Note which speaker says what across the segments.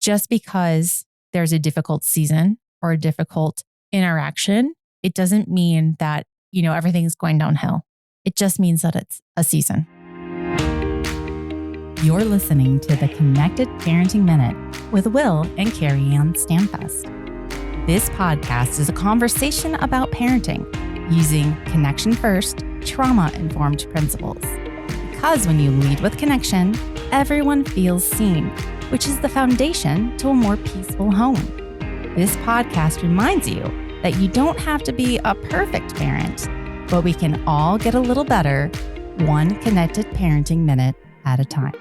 Speaker 1: just because there's a difficult season or a difficult interaction, it doesn't mean that, everything's going downhill. It just means that it's a season.
Speaker 2: You're listening to the Connected Parenting Minute with Will and CarrieAnn Standfest. This podcast is a conversation about parenting using connection-first, trauma-informed principles. Because when you lead with connection, everyone feels seen, which is the foundation to a more peaceful home. This podcast reminds you that you don't have to be a perfect parent, but we can all get a little better, one connected parenting minute at a time.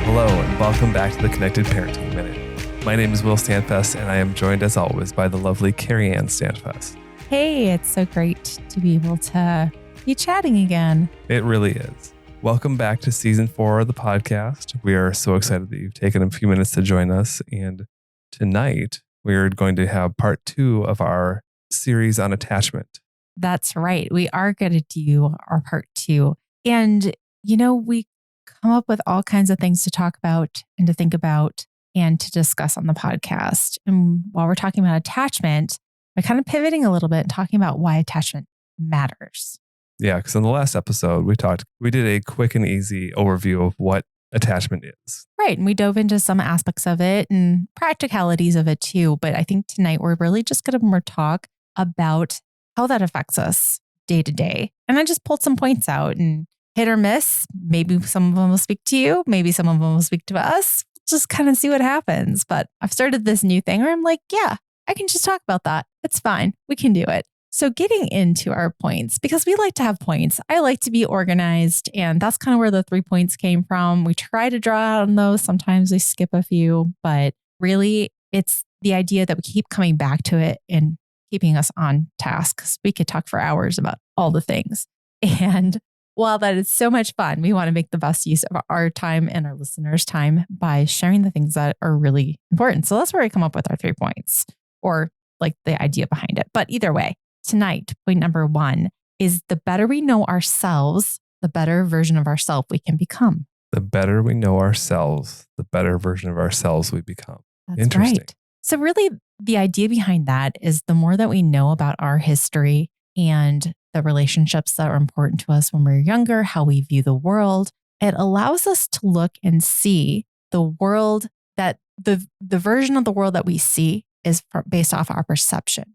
Speaker 3: Hello, and welcome back to the Connected Parenting Minute. My name is Will Standfest, and I am joined as always by the lovely CarrieAnn Standfest.
Speaker 1: Hey, it's so great to be able to be chatting again.
Speaker 3: It really is. Welcome back to season 4 of the podcast. We are so excited that you've taken a few minutes to join us. And tonight, we're going to have part 2 of our series on attachment.
Speaker 1: That's right. We are going to do our part 2. And, we come up with all kinds of things to talk about and to think about and to discuss on the podcast. And while we're talking about attachment, we're kind of pivoting a little bit and talking about why attachment matters.
Speaker 3: Yeah, because in the last episode, we did a quick and easy overview of what attachment is.
Speaker 1: Right. And we dove into some aspects of it and practicalities of it too. But I think tonight we're really just going to more talk about how that affects us day to day. And I just pulled some points out and hit or miss. Maybe some of them will speak to you. Maybe some of them will speak to us. Just kind of see what happens. But I've started this new thing where I'm like, yeah, I can just talk about that. It's fine. We can do it. So getting into our points, because we like to have points. I like to be organized. And that's kind of where the 3 points came from. We try to draw out on those. Sometimes we skip a few, but really it's the idea that we keep coming back to it and keeping us on task. Because we could talk for hours about all the things. And while that is so much fun, we want to make the best use of our time and our listeners' time by sharing the things that are really important. So that's where we come up with our 3 points, or like the idea behind it. But either way, tonight, point number 1 is the better we know ourselves, the better version of ourselves we can become.
Speaker 3: The better we know ourselves, the better version of ourselves we become.
Speaker 1: That's
Speaker 3: Interesting.
Speaker 1: Right. So really, the idea behind that is the more that we know about our history and the relationships that are important to us when we're younger, how we view the world, it allows us to look and see the world that the version of the world that we see is based off our perception.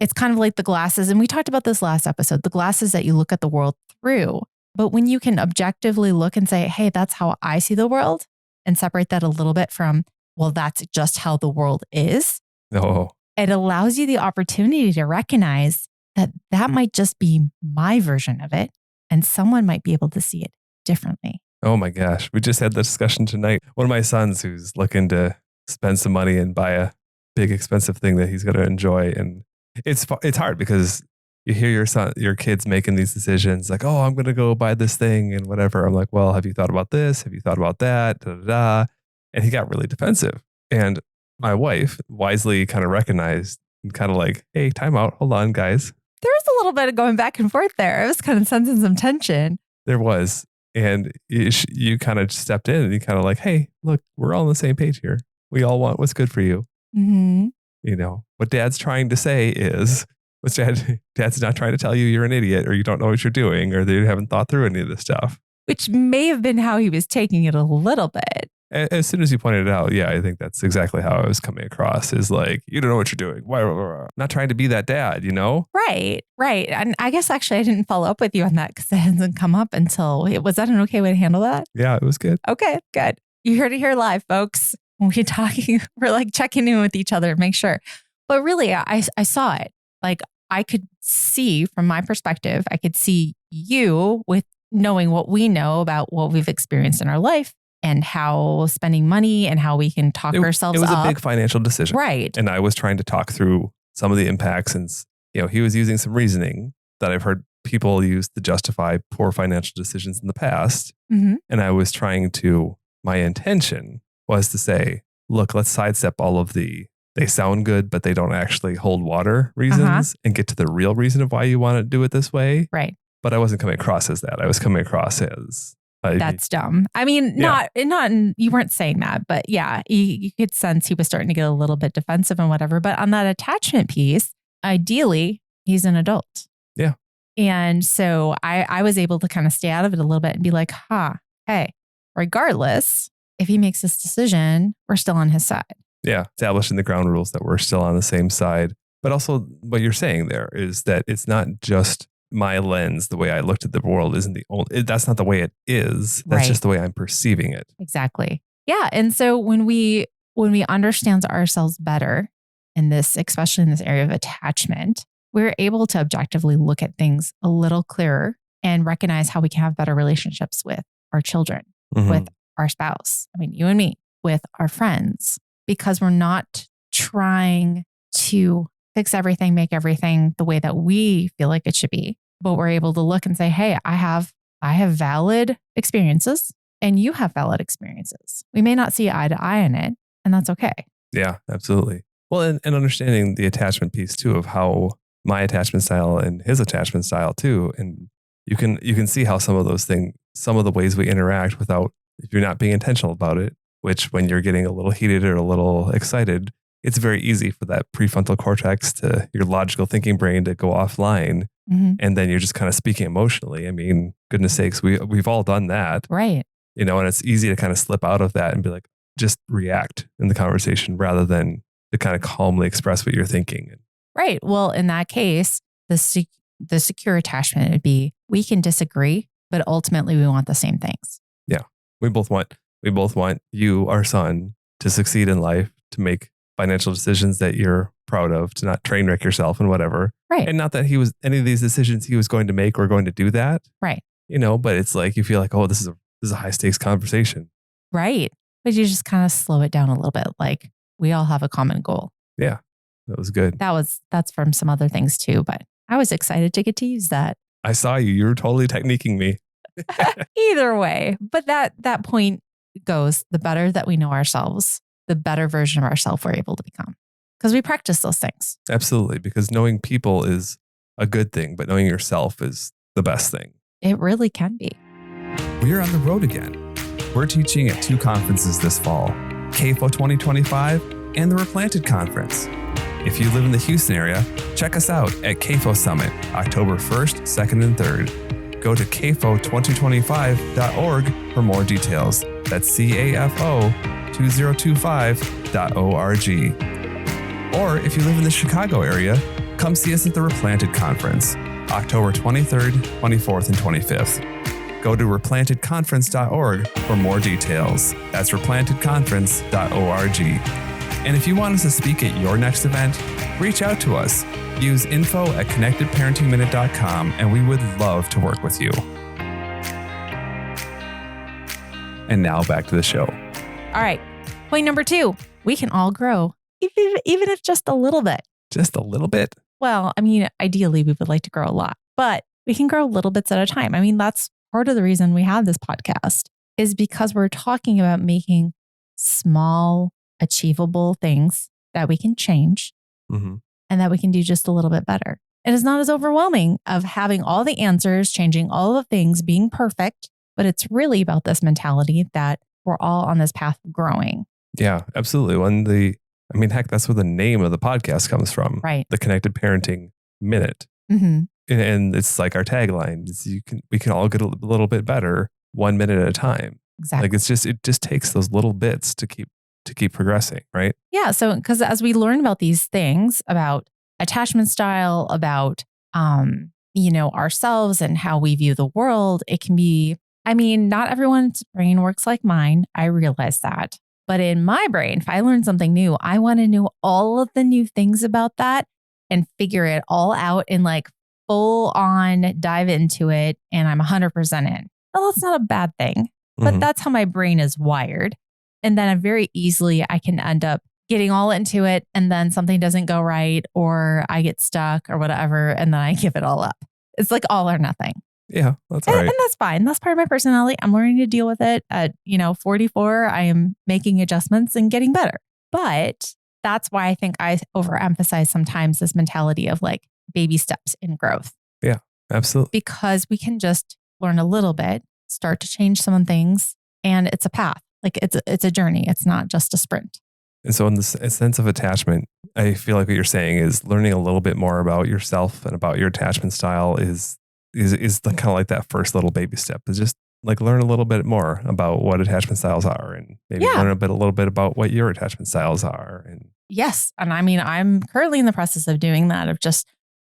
Speaker 1: It's kind of like the glasses. And we talked about this last episode, the glasses that you look at the world through. But when you can objectively look and say, hey, that's how I see the world, and separate that a little bit from, well, that's just how the world is.
Speaker 3: Oh.
Speaker 1: It allows you the opportunity to recognize that might just be my version of it. And someone might be able to see it differently.
Speaker 3: Oh my gosh. We just had the discussion tonight. One of my sons who's looking to spend some money and buy a big expensive thing that he's going to enjoy. And it's hard because you hear your kids making these decisions like, oh, I'm going to go buy this thing and whatever. I'm like, well, have you thought about this? Have you thought about that? Da, da, da. And he got really defensive. And my wife wisely kind of recognized and kind of like, hey, time out. Hold on, guys.
Speaker 1: There was a little bit of going back and forth there. I was kind of sensing some tension.
Speaker 3: There was. And you kind of stepped in and you kind of like, hey, look, we're all on the same page here. We all want what's good for you.
Speaker 1: Mm-hmm.
Speaker 3: What dad's trying to say is, dad's not trying to tell you you're an idiot or you don't know what you're doing or that you haven't thought through any of this stuff. Which
Speaker 1: may have been how he was taking it a little bit.
Speaker 3: As soon as you pointed it out, yeah, I think that's exactly how I was coming across is like, you don't know what you're doing. Why? Not trying to be that dad,
Speaker 1: Right. And I guess actually I didn't follow up with you on that because it hasn't come up until, was that an okay way to handle that?
Speaker 3: Yeah, it was good.
Speaker 1: Okay, good. You heard it here live, folks. When we're talking, we're like checking in with each other, make sure. But really, I saw it. Like I could see from my perspective, I could see you with knowing what we know about what we've experienced in our life and how spending money and how we can talk ourselves up.
Speaker 3: It was a big financial decision.
Speaker 1: Right.
Speaker 3: And I was trying to talk through some of the impacts and, he was using some reasoning that I've heard people use to justify poor financial decisions in the past.
Speaker 1: Mm-hmm.
Speaker 3: And I was my intention was to say, look, let's sidestep all of they sound good, but they don't actually hold water reasons and get to the real reason of why you want to do it this way.
Speaker 1: Right.
Speaker 3: But I wasn't coming across as that. I was coming across as
Speaker 1: That's dumb. I mean, not, you weren't saying that, but yeah, you could sense he was starting to get a little bit defensive and whatever. But on that attachment piece, ideally, he's an adult.
Speaker 3: Yeah.
Speaker 1: And so I was able to kind of stay out of it a little bit and be like, hey, regardless, if he makes this decision, we're still on his side.
Speaker 3: Yeah. Establishing the ground rules that we're still on the same side. But also what you're saying there is that it's not just my lens, the way I looked at the world isn't the only, that's not the way it is. That's just the way I'm perceiving it.
Speaker 1: Exactly. Yeah. And so when we understand ourselves better in this, especially in this area of attachment, we're able to objectively look at things a little clearer and recognize how we can have better relationships with our children, with our spouse. I mean, you and me, with our friends, because we're not trying to fix everything, make everything the way that we feel like it should be. But we're able to look and say, hey, I have valid experiences and you have valid experiences. We may not see eye to eye in it, and that's okay.
Speaker 3: Yeah, absolutely. Well, and understanding the attachment piece too, of how my attachment style and his attachment style too. And you can see how some of those things, some of the ways we interact without, if you're not being intentional about it, which when you're getting a little heated or a little excited, it's very easy for that prefrontal cortex to your logical thinking brain to go offline. And then you're just kind of speaking emotionally. I mean, goodness sakes, we've all done that.
Speaker 1: Right.
Speaker 3: You know, and it's easy to kind of slip out of that and be like, just react in the conversation rather than to kind of calmly express what you're thinking.
Speaker 1: Right. Well, in that case, the secure attachment would be, we can disagree, but ultimately we want the same things.
Speaker 3: Yeah. We both want you, our son, to succeed in life, to make financial decisions that you're proud of, to not train wreck yourself and whatever.
Speaker 1: Right.
Speaker 3: And not that he was any of these decisions he was going to make or going to do that.
Speaker 1: Right.
Speaker 3: You know, but it's like you feel like, oh, this is a high stakes conversation.
Speaker 1: Right. But you just kind of slow it down a little bit. Like, we all have a common goal.
Speaker 3: Yeah. That was good.
Speaker 1: That's from some other things too, but I was excited to get to use that.
Speaker 3: I saw you. You were totally techniquing me.
Speaker 1: Either way. But that point goes, the better that we know ourselves, the better version of ourselves we're able to become. Because we practice those things.
Speaker 3: Absolutely. Because knowing people is a good thing, but knowing yourself is the best thing.
Speaker 1: It really can be.
Speaker 4: We are on the road again. We're teaching at 2 conferences this fall, CAFO 2025 and the Replanted Conference. If you live in the Houston area, check us out at CAFO Summit, October 1st, 2nd, and 3rd. Go to cafo2025.org for more details. That's CAFO2025.org. Or if you live in the Chicago area, come see us at the Replanted Conference, October 23rd, 24th, and 25th. Go to replantedconference.org for more details. That's replantedconference.org. And if you want us to speak at your next event, reach out to us. Use info@connectedparentingminute.com and we would love to work with you. And now back to the show.
Speaker 1: All right. Point number 2, we can all grow, even if just a little bit.
Speaker 3: Just a little bit?
Speaker 1: Well, I mean, ideally we would like to grow a lot, but we can grow little bits at a time. I mean, that's part of the reason we have this podcast, is because we're talking about making small, achievable things that we can change and that we can do just a little bit better. And it's not as overwhelming of having all the answers, changing all the things, being perfect, but it's really about this mentality that we're all on this path of growing.
Speaker 3: Yeah, absolutely. Heck, that's where the name of the podcast comes from.
Speaker 1: Right.
Speaker 3: The Connected Parenting Minute. And it's like our tagline is we can all get a little bit better 1 minute at a time.
Speaker 1: Exactly.
Speaker 3: Like it just takes those little bits to keep progressing, right?
Speaker 1: Yeah. So, because as we learn about these things, about attachment style, about, ourselves and how we view the world, it can be, not everyone's brain works like mine. I realize that. But in my brain, if I learn something new, I want to know all of the new things about that and figure it all out and like full on dive into it. And I'm 100% in. Well, that's not a bad thing, but that's how my brain is wired. And then very easily I can end up getting all into it and then something doesn't go right or I get stuck or whatever. And then I give it all up. It's like all or nothing.
Speaker 3: Yeah, that's all right.
Speaker 1: And that's fine. That's part of my personality. I'm learning to deal with it. At 44, I am making adjustments and getting better. But that's why I think I overemphasize sometimes this mentality of like baby steps in growth.
Speaker 3: Yeah, absolutely.
Speaker 1: Because we can just learn a little bit, start to change some things. And it's a path. Like it's a journey. It's not just a sprint.
Speaker 3: And so in this sense of attachment, I feel like what you're saying is learning a little bit more about yourself and about your attachment style is kind of like that first little baby step. Is just like learn a little bit more about what attachment styles are, and maybe learn a little bit about what your attachment styles are. And
Speaker 1: yes. And I mean, I'm currently in the process of doing that, of just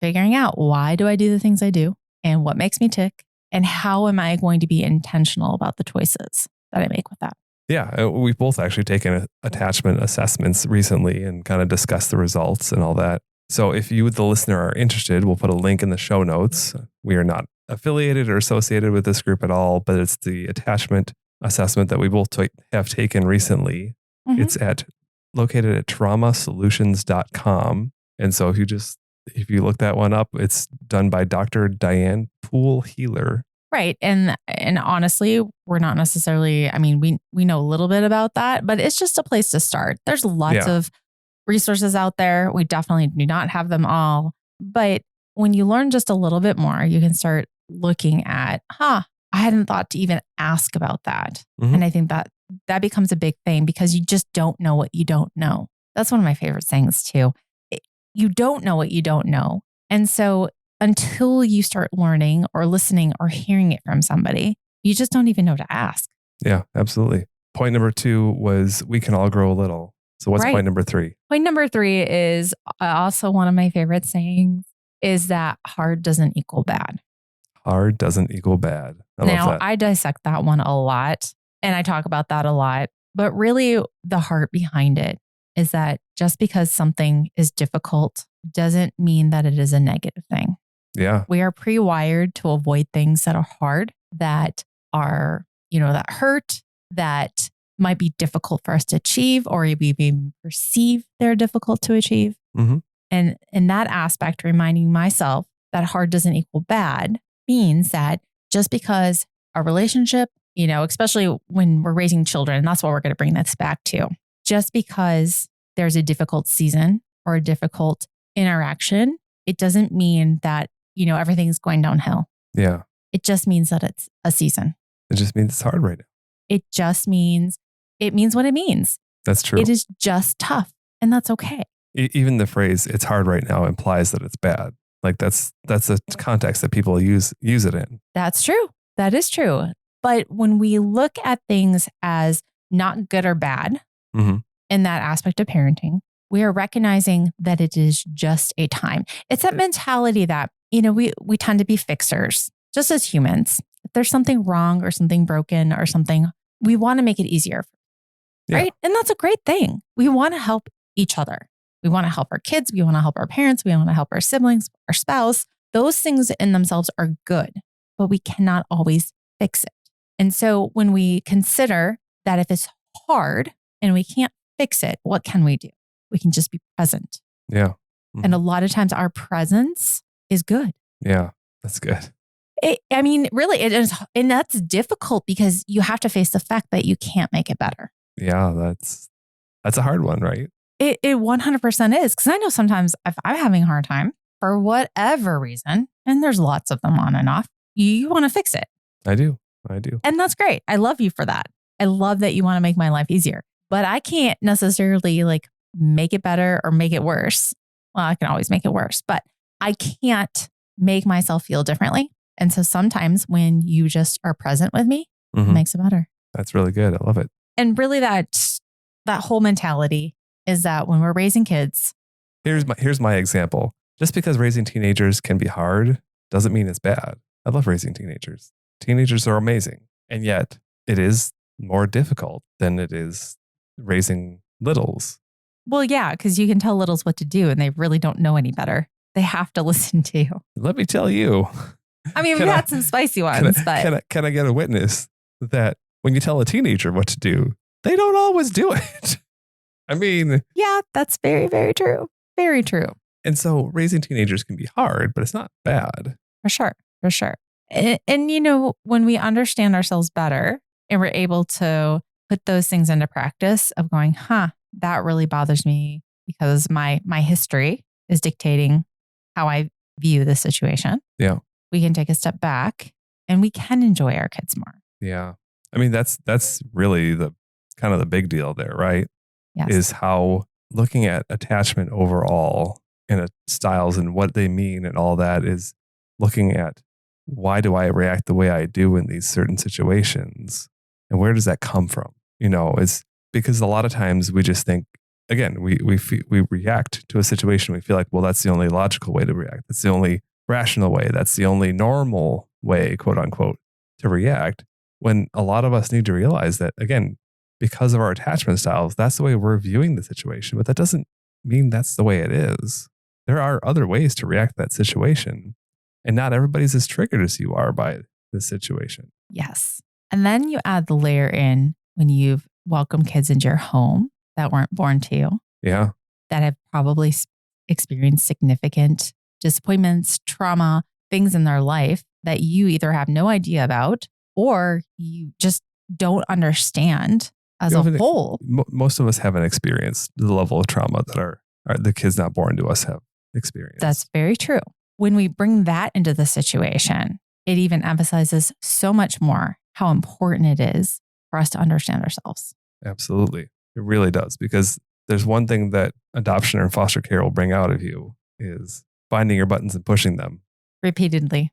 Speaker 1: figuring out why do I do the things I do and what makes me tick and how am I going to be intentional about the choices that I make with that.
Speaker 3: Yeah, we've both actually taken attachment assessments recently and kind of discussed the results and all that. So if you, the listener, are interested, we'll put a link in the show notes. We are not affiliated or associated with this group at all, but it's the attachment assessment that we both have taken recently.
Speaker 1: Mm-hmm.
Speaker 3: It's located at traumasolutions.com. And so if you look that one up, it's done by Dr. Diane Poole Healer.
Speaker 1: Right. And honestly, we're not necessarily, I mean, we know a little bit about that, but it's just a place to start. There's lots of resources out there. We definitely do not have them all. But when you learn just a little bit more, you can start looking at, I hadn't thought to even ask about that.
Speaker 3: Mm-hmm.
Speaker 1: And I think that becomes a big thing because you just don't know what you don't know. That's one of my favorite sayings too. You don't know what you don't know. And so until you start learning or listening or hearing it from somebody, you just don't even know to ask.
Speaker 3: Yeah, absolutely. Point number 2 was we can all grow a little. So what's point number 3?
Speaker 1: Point number 3 is also one of my favorite sayings is that hard doesn't equal bad.
Speaker 3: Hard doesn't equal bad. I love that.
Speaker 1: I dissect that one a lot and I talk about that a lot, but really the heart behind it is that just because something is difficult doesn't mean that it is a negative thing.
Speaker 3: Yeah.
Speaker 1: We are pre-wired to avoid things that are hard, that are, that hurt, that might be difficult for us to achieve, or we even perceive they're difficult to achieve.
Speaker 3: Mm-hmm.
Speaker 1: And in that aspect, reminding myself that hard doesn't equal bad means that just because a relationship, especially when we're raising children, and that's what we're going to bring this back to, just because there's a difficult season or a difficult interaction, it doesn't mean that everything's going downhill.
Speaker 3: Yeah.
Speaker 1: It just means that it's a season.
Speaker 3: It just means it's hard right now.
Speaker 1: It means what it means.
Speaker 3: That's true.
Speaker 1: It is just tough, and that's okay.
Speaker 3: Even the phrase "it's hard right now" implies that it's bad. Like that's the context that people use it in.
Speaker 1: That's true. That is true. But when we look at things as not good or bad
Speaker 3: mm-hmm.
Speaker 1: in that aspect of parenting, we are recognizing that it is just a time. It's that mentality that we tend to be fixers, just as humans. If there's something wrong or something broken or something, we want to make it easier, right? And that's a great thing. We want to help each other. We want to help our kids. We want to help our parents. We want to help our siblings, our spouse. Those things in themselves are good, but we cannot always fix it. And so when we consider that if it's hard and we can't fix it, what can we do? We can just be present.
Speaker 3: Yeah. Mm-hmm.
Speaker 1: And a lot of times our presence is good.
Speaker 3: Yeah, that's good.
Speaker 1: Really, it is. And that's difficult because you have to face the fact that you can't make it better.
Speaker 3: Yeah, that's a hard one, right?
Speaker 1: It 100% is. Because I know sometimes if I'm having a hard time for whatever reason, and there's lots of them on and off, you want to fix it.
Speaker 3: I do.
Speaker 1: And that's great. I love you for that. I love that you want to make my life easier. But I can't necessarily make it better or make it worse. Well, I can always make it worse, but I can't make myself feel differently. And so sometimes when you just are present with me,
Speaker 3: mm-hmm.
Speaker 1: it makes it better.
Speaker 3: That's really good. I love it.
Speaker 1: And really that whole mentality is that when we're raising kids.
Speaker 3: Here's my example. Just because raising teenagers can be hard doesn't mean it's bad. I love raising teenagers. Teenagers are amazing. And yet it is more difficult than it is raising littles.
Speaker 1: Well, yeah, because you can tell littles what to do and they really don't know any better. They have to listen to you.
Speaker 3: Let me tell you.
Speaker 1: I mean, we've had some spicy ones, but
Speaker 3: can I get a witness that when you tell a teenager what to do, they don't always do it? I mean,
Speaker 1: yeah, that's very, very true. Very true.
Speaker 3: And so raising teenagers can be hard, but it's not bad.
Speaker 1: For sure. And when we understand ourselves better and we're able to put those things into practice of going, that really bothers me because my history is dictating how I view the situation.
Speaker 3: Yeah.
Speaker 1: We can take a step back and we can enjoy our kids more.
Speaker 3: Yeah. I mean, that's really the kind of the big deal there, right?
Speaker 1: Yes.
Speaker 3: Is how looking at attachment overall and styles and what they mean and all that is looking at why do I react the way I do in these certain situations and where does that come from? It's because a lot of times we just think, again, we react to a situation. We feel like, well, that's the only logical way to react. That's the only rational way. That's the only normal way, quote unquote, to react. When a lot of us need to realize that, again, because of our attachment styles, that's the way we're viewing the situation. But that doesn't mean that's the way it is. There are other ways to react to that situation. And not everybody's as triggered as you are by this situation.
Speaker 1: Yes. And then you add the layer in when you've welcomed kids into your home that weren't born to you.
Speaker 3: Yeah.
Speaker 1: That have probably experienced significant disappointments, trauma, things in their life that you either have no idea about or you just don't understand as a whole.
Speaker 3: Most of us haven't experienced the level of trauma that the kids not born to us have experienced.
Speaker 1: That's very true. When we bring that into the situation, it even emphasizes so much more how important it is for us to understand ourselves.
Speaker 3: Absolutely. It really does. Because there's one thing that adoption or foster care will bring out of you is finding your buttons and pushing them.
Speaker 1: Repeatedly.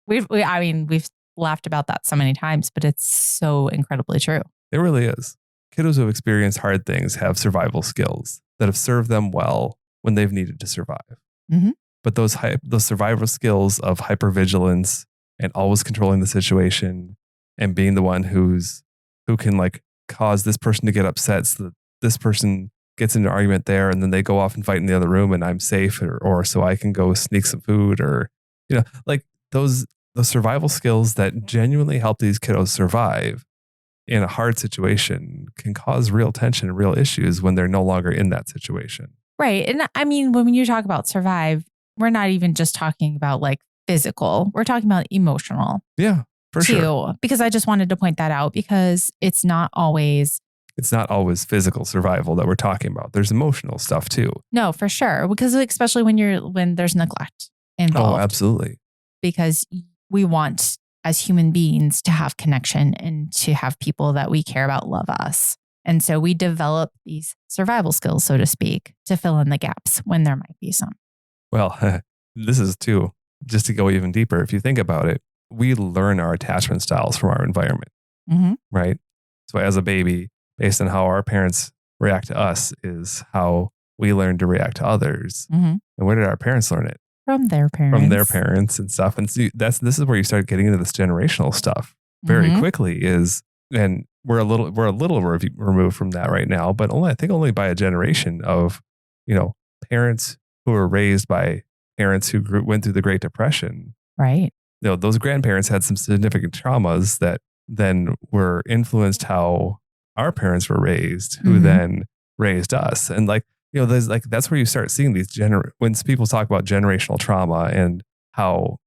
Speaker 1: We've laughed about that so many times, but it's so incredibly true.
Speaker 3: It really is. Kiddos who have experienced hard things have survival skills that have served them well when they've needed to survive.
Speaker 1: Mm-hmm.
Speaker 3: But those survival skills of hypervigilance and always controlling the situation and being the one who can like cause this person to get upset so that this person gets into an argument there and then they go off and fight in the other room and I'm safe or so I can go sneak some food or, like those survival skills that genuinely help these kiddos survive in a hard situation can cause real tension and real issues when they're no longer in that situation.
Speaker 1: Right. And I mean, when you talk about survive, we're not even just talking about like physical. We're talking about emotional.
Speaker 3: Yeah, for sure.
Speaker 1: Because I just wanted to point that out because it's not always
Speaker 3: physical survival that we're talking about. There's emotional stuff too.
Speaker 1: No, for sure. Because especially when there's neglect involved.
Speaker 3: Oh, absolutely.
Speaker 1: Because we want as human beings to have connection and to have people that we care about love us. And so we develop these survival skills, so to speak, to fill in the gaps when there might be some.
Speaker 3: Well, this is too, just to go even deeper. If you think about it, we learn our attachment styles from our environment, right? So as a baby, based on how our parents react to us is how we learn to react to others.
Speaker 1: Mm-hmm.
Speaker 3: And where did our parents learn it?
Speaker 1: From their parents.
Speaker 3: From their parents and stuff. And so this is where you start getting into this generational stuff very quickly and we're a little removed from that right now, but only by a generation of, parents who were raised by parents who went through the Great Depression.
Speaker 1: Right.
Speaker 3: Those grandparents had some significant traumas that then were influenced how our parents were raised, who then raised us. And there's that's where you start seeing these when people talk about generational trauma and how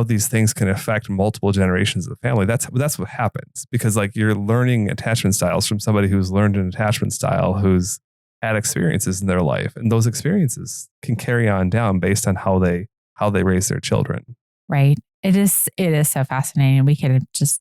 Speaker 3: these things can affect multiple generations of the family. That's what happens because you're learning attachment styles from somebody who's learned an attachment style, who's had experiences in their life, and those experiences can carry on down based on how they raise their children.
Speaker 1: Right. It is so fascinating. We could just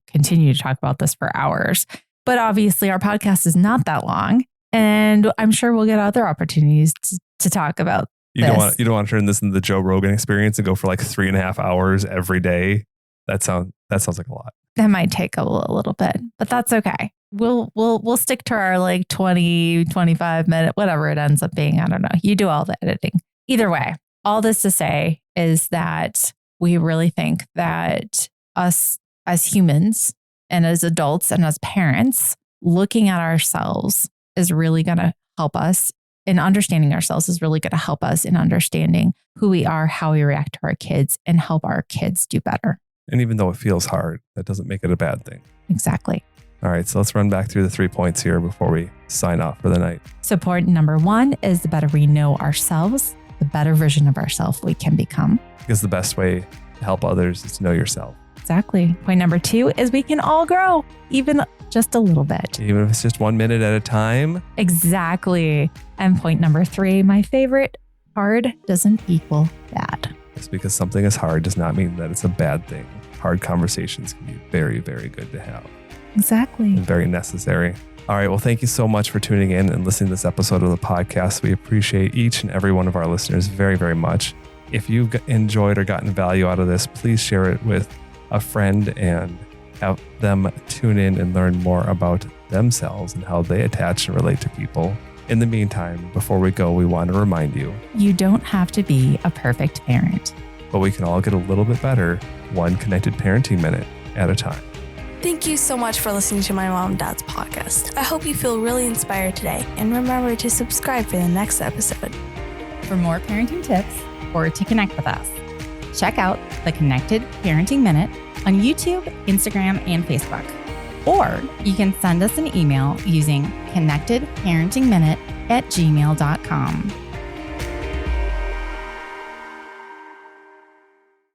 Speaker 1: continue to talk about this for hours, but obviously our podcast is not that long, and I'm sure we'll get other opportunities to talk about. You don't
Speaker 3: want to turn this into the Joe Rogan experience and go for 3.5 hours every day. That sounds like a lot.
Speaker 1: That might take a little bit, but that's okay. We'll stick to our 20, 25 minute, whatever it ends up being. I don't know. You do all the editing. Either way, all this to say is that we really think that us as humans and as adults and as parents, looking at ourselves is really going to help us. And understanding ourselves is really going to help us in understanding who we are, how we react to our kids, and help our kids do better.
Speaker 3: And even though it feels hard, that doesn't make it a bad thing.
Speaker 1: Exactly.
Speaker 3: All right, so let's run back through the 3 points here before we sign off for the night.
Speaker 1: So point number 1 is the better we know ourselves, the better version of ourselves we can become.
Speaker 3: Because the best way to help others is to know yourself.
Speaker 1: Exactly. Point number 2 is we can all grow, even just a little bit.
Speaker 3: Even if it's just 1 minute at a time.
Speaker 1: Exactly. And point number 3, my favorite, hard doesn't equal bad.
Speaker 3: Just because something is hard does not mean that it's a bad thing. hard conversations can be very, very good to have
Speaker 1: Exactly.
Speaker 3: and very necessary. All right. Well, thank you so much for tuning in and listening to this episode of the podcast. We appreciate each and every one of our listeners very, very much. If you've enjoyed or gotten value out of this, please share it with a friend and have them tune in and learn more about themselves and how they attach and relate to people. In the meantime, before we go, we want to remind you,
Speaker 1: You don't have to be a perfect parent.
Speaker 3: but we can all get a little bit better, one connected parenting minute at a time.
Speaker 5: Thank you so much for listening to my mom and dad's podcast. I hope you feel really inspired today, and remember to subscribe for the next episode.
Speaker 2: For more parenting tips or to connect with us, check out the Connected Parenting Minute on YouTube, Instagram, and Facebook. Or you can send us an email using connectedparentingminute@gmail.com.